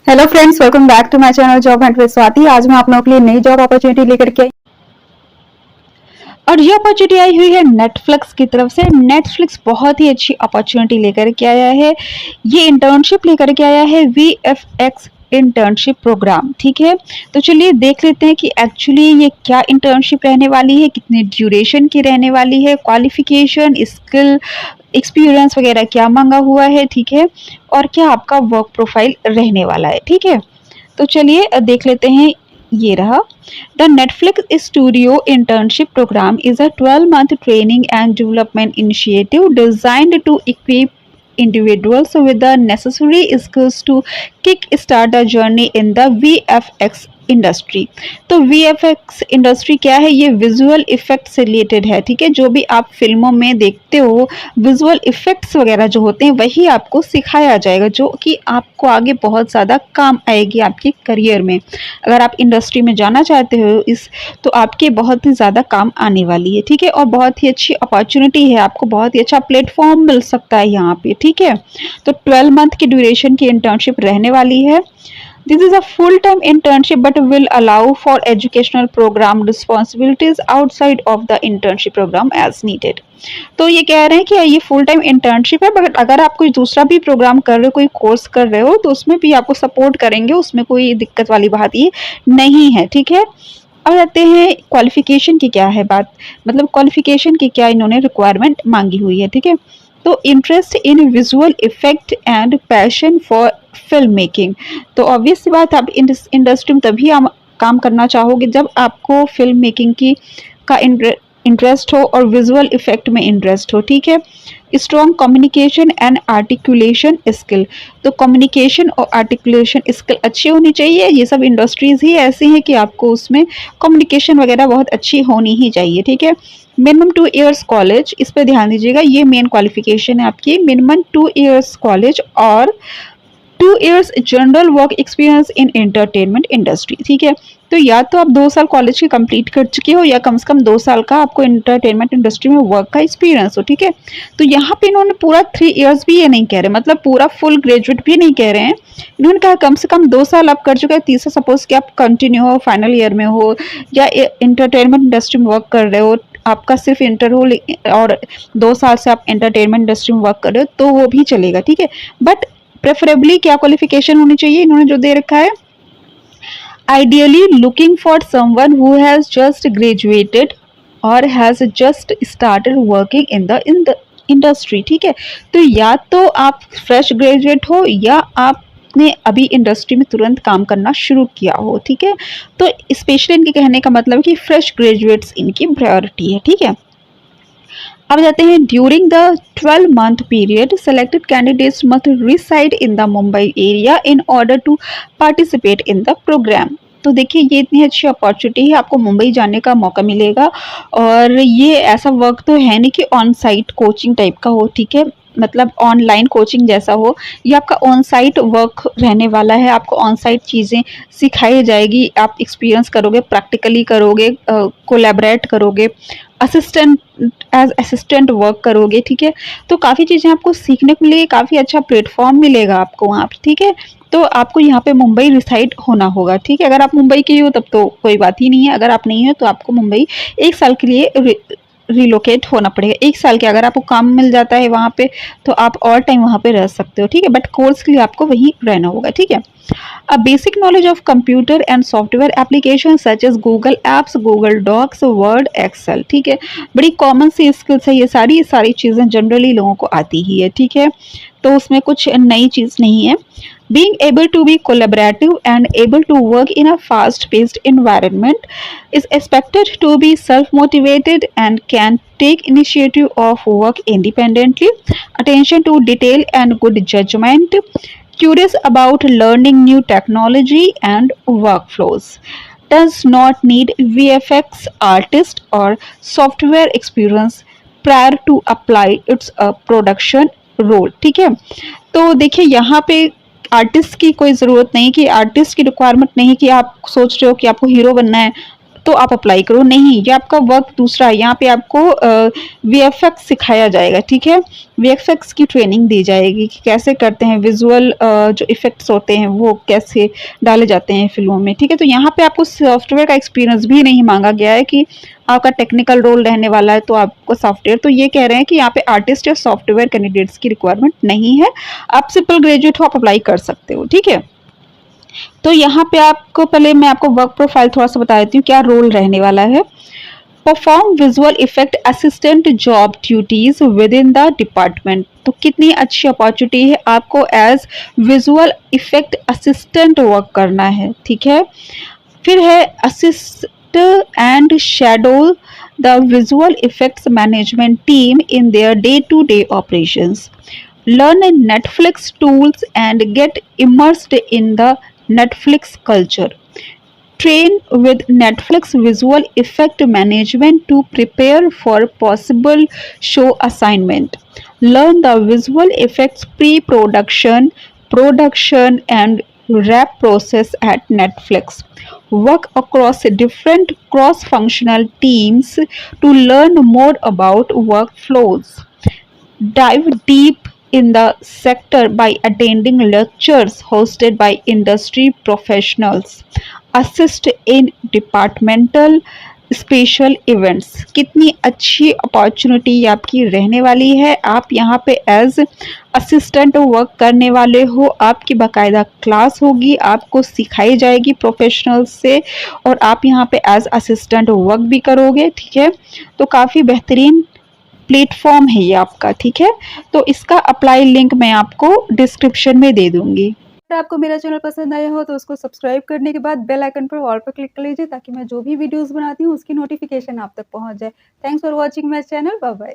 Hello friends, welcome back to my channel job hunt with Swati. आज मैं आप लोगों के लिए नई जॉब अपॉर्चुनिटी लेकर के आई और ये अपॉर्चुनिटी आई हुई है नेटफ्लिक्स की तरफ से। नेटफ्लिक्स बहुत ही अच्छी अपॉर्चुनिटी लेकर के आया है। ये इंटर्नशिप लेकर के आया है VFX इंटर्नशिप प्रोग्राम। ठीक है, तो चलिए देख लेते हैं कि एक्चुअली ये क्या इंटर्नशिप रहने वाली है, कितने ड्यूरेशन की रहने वाली है, क्वालिफिकेशन, स्किल, एक्सपीरियंस वगैरह क्या मांगा हुआ है। ठीक है, और क्या आपका वर्क प्रोफाइल रहने वाला है। ठीक है, तो चलिए देख लेते हैं। ये रहा। The Netflix studio internship programme is a 12-month training and development initiative designed to equip individuals with the necessary skills to kick start the journey in the VFX industry. तो VFX इंडस्ट्री क्या है? ये visual effect से related है। ठीक है, जो भी आप फिल्मों में देखते हो विजुअल इफेक्ट्स वगैरह जो होते हैं वही आपको सिखाया जाएगा, जो कि आपको आगे बहुत ज़्यादा काम आएगी आपके करियर में। अगर आप इंडस्ट्री में जाना चाहते हो तो आपके बहुत ही ज़्यादा काम आने वाली है। ठीक है, और बहुत ही अच्छी अपॉर्चुनिटी है, आपको बहुत ही अच्छा प्लेटफॉर्म मिल सकता है यहाँ पे। ठीक है, तो 12 मंथ की ड्यूरेशन की इंटर्नशिप रहने वाली है। This is a full-time internship but will allow for educational program responsibilities outside of the internship program as needed. तो ये कह रहे हैं कि ये फुल टाइम इंटर्नशिप है, बट अगर आप कोई दूसरा भी प्रोग्राम कर रहे हो, कोई कोर्स कर रहे हो, तो उसमें भी आपको सपोर्ट करेंगे, उसमें कोई दिक्कत वाली बात ये नहीं है। ठीक है, अब आते हैं क्वालिफिकेशन की क्या है बात, मतलब क्वालिफिकेशन की क्या इन्होंने रिक्वायरमेंट मांगी हुई है। ठीक है, तो interest in visual effect and passion for film making. तो ऑब्वियस सी बात, आप इंडस्ट्री में तभी काम करना चाहोगे जब आपको फिल्म मेकिंग की का इंटरेस्ट हो और विजुअल इफेक्ट में इंटरेस्ट हो। ठीक है, strong communication and articulation skill. तो कम्युनिकेशन और आर्टिकुलेशन स्किल अच्छी होनी चाहिए। ये सब इंडस्ट्रीज ही ऐसी हैं कि आपको उसमें कम्युनिकेशन वगैरह बहुत अच्छी होनी ही चाहिए। ठीक है, मिनिमम 2 इयर्स कॉलेज, इस पर ध्यान दीजिएगा, ये मेन क्वालिफिकेशन है आपकी। मिनिमम 2 इयर्स कॉलेज और 2 years general work experience in entertainment industry. ठीक है, तो या तो आप 2 साल कॉलेज के कंप्लीट कर चुके हो या कम से कम 2 साल का आपको एंटरटेनमेंट इंडस्ट्री में वर्क का एक्सपीरियंस हो। ठीक है, तो यहाँ पे इन्होंने पूरा 3 इयर्स भी ये नहीं कह रहे, मतलब पूरा फुल ग्रेजुएट भी नहीं कह रहे हैं। इन्होंने कहा कम से कम 2 साल आप कर चुके हैं, तीसरा सपोज कि आप कंटिन्यू हो, फाइनल ईयर में हो या एंटरटेनमेंट इंडस्ट्री में वर्क कर रहे हो, आपका सिर्फ इंटर हो और 2 साल से आप एंटरटेनमेंट इंडस्ट्री में वर्क कर रहे हो तो वो भी चलेगा। ठीक है, बट प्रेफरेबली क्या क्वालिफिकेशन होनी चाहिए इन्होंने जो दे रखा है, ideally looking for someone who has just graduated और has just started working in the industry. ठीक है, तो या तो आप फ्रेश ग्रेजुएट हो या आपने अभी इंडस्ट्री में तुरंत काम करना शुरू किया हो। ठीक है, तो स्पेशली इनके कहने का मतलब है कि फ्रेश ग्रेजुएट्स इनकी प्रायोरिटी है। ठीक है, अब जाते हैं during the 12 month period selected candidates must reside in the Mumbai area in order to participate in the programme. तो देखिए ये इतनी अच्छी अपॉर्चुनिटी है, आपको मुंबई जाने का मौका मिलेगा और ये ऐसा वर्क तो है नहीं कि ऑन साइट कोचिंग टाइप का हो। ठीक है, मतलब ऑनलाइन कोचिंग जैसा हो, ये आपका ऑन साइट वर्क रहने वाला है। आपको ऑन साइट चीज़ें सिखाई जाएगी, आप एक्सपीरियंस करोगे, प्रैक्टिकली करोगे, कोलैबोरेट करोगे, असिस्टेंट वर्क करोगे। ठीक है, तो काफ़ी चीज़ें आपको सीखने को मिलेगी, काफ़ी अच्छा प्लेटफॉर्म मिलेगा आपको वहाँ पर। ठीक है, तो आपको यहाँ पे मुंबई रिसाइड होना होगा। ठीक है, अगर आप मुंबई के हो तब तो कोई बात ही नहीं है, अगर आप नहीं हो तो आपको मुंबई 1 साल के लिए रिलोकेट होना पड़ेगा। 1 साल के अगर आपको काम मिल जाता है वहाँ पे तो आप और टाइम वहाँ पे रह सकते हो। ठीक है, बट कोर्स के लिए आपको वहीं रहना होगा। ठीक है, a basic knowledge of computer and software application such as Google apps, Google docs, Word, Excel. ठीक है, बड़ी कॉमन सी स्किल्स है, ये सारी चीज़ें जनरली लोगों को आती ही है। ठीक है, तो उसमें कुछ नई चीज़ नहीं है। Being able to be collaborative and able to work in a fast-paced environment is expected to be self-motivated and can take initiative of work independently, attention to detail and good judgment, curious about learning new technology and workflows, does not need VFX artist or software experience prior to apply its a production role। ठीक है, तो देखिए यहाँ पे artist की कोई ज़रूरत नहीं, कि आर्टिस्ट की रिक्वायरमेंट नहीं कि आप सोच रहे हो कि आपको हीरो बनना है तो आप अप्लाई करो। नहीं, ये आपका वर्क दूसरा है। यहाँ पे आपको वीएफएक्स सिखाया जाएगा, ठीक है। वीएफएक्स की ट्रेनिंग दी जाएगी कि कैसे करते हैं, विजुअल जो इफेक्ट्स होते हैं वो कैसे डाले जाते हैं फिल्मों में, ठीक है। तो यहाँ पे आपको सॉफ्टवेयर का एक्सपीरियंस भी नहीं मांगा गया है कि आपका टेक्निकल रोल रहने वाला है तो आपको सॉफ्टवेयर, तो ये कह रहे हैं कि यहाँ पे आर्टिस्ट या सॉफ्टवेयर कैंडिडेट्स की रिक्वायरमेंट नहीं है। आप सिंपल ग्रेजुएट हो, आप अप्लाई कर सकते हो, ठीक है। तो यहाँ पे आपको पहले मैं आपको वर्क प्रोफाइल थोड़ा सा बता देती हूँ क्या रोल रहने वाला है। Perform visual effect assistant job duties with in the department. तो कितनी अच्छी अपॉर्चुनिटी है, आपको as visual effect assistant work करना है, ठीक है। फिर है assist and shadow the visual effects management team in their day to day operations. Learn Netflix tools and get immersed in the Netflix culture. Train with Netflix visual effect management to prepare for possible show assignment. Learn the visual effects pre-production, production and wrap process at Netflix. Work across different cross-functional teams to learn more about workflows. Dive deep in the sector by attending lectures hosted by industry professionals. Assist in departmental special events. कितनी अच्छी opportunity आपकी रहने वाली है। आप यहाँ पे as assistant work करने वाले हो, आपकी बाकायदा क्लास होगी, आपको सिखाई जाएगी प्रोफेशनल से और आप यहाँ पे एज असिस्टेंट वर्क भी करोगे, ठीक है। तो काफ़ी बेहतरीन प्लेटफॉर्म है ये आपका, ठीक है। तो इसका अप्लाई लिंक मैं आपको डिस्क्रिप्शन में दे दूंगी। अगर आपको मेरा चैनल पसंद आया हो तो उसको सब्सक्राइब करने के बाद बेल आइकन पर ऑल पर क्लिक कर लीजिए ताकि मैं जो भी वीडियोस बनाती हूँ उसकी नोटिफिकेशन आप तक पहुँच जाए। Thanks for watching my channel, bye bye.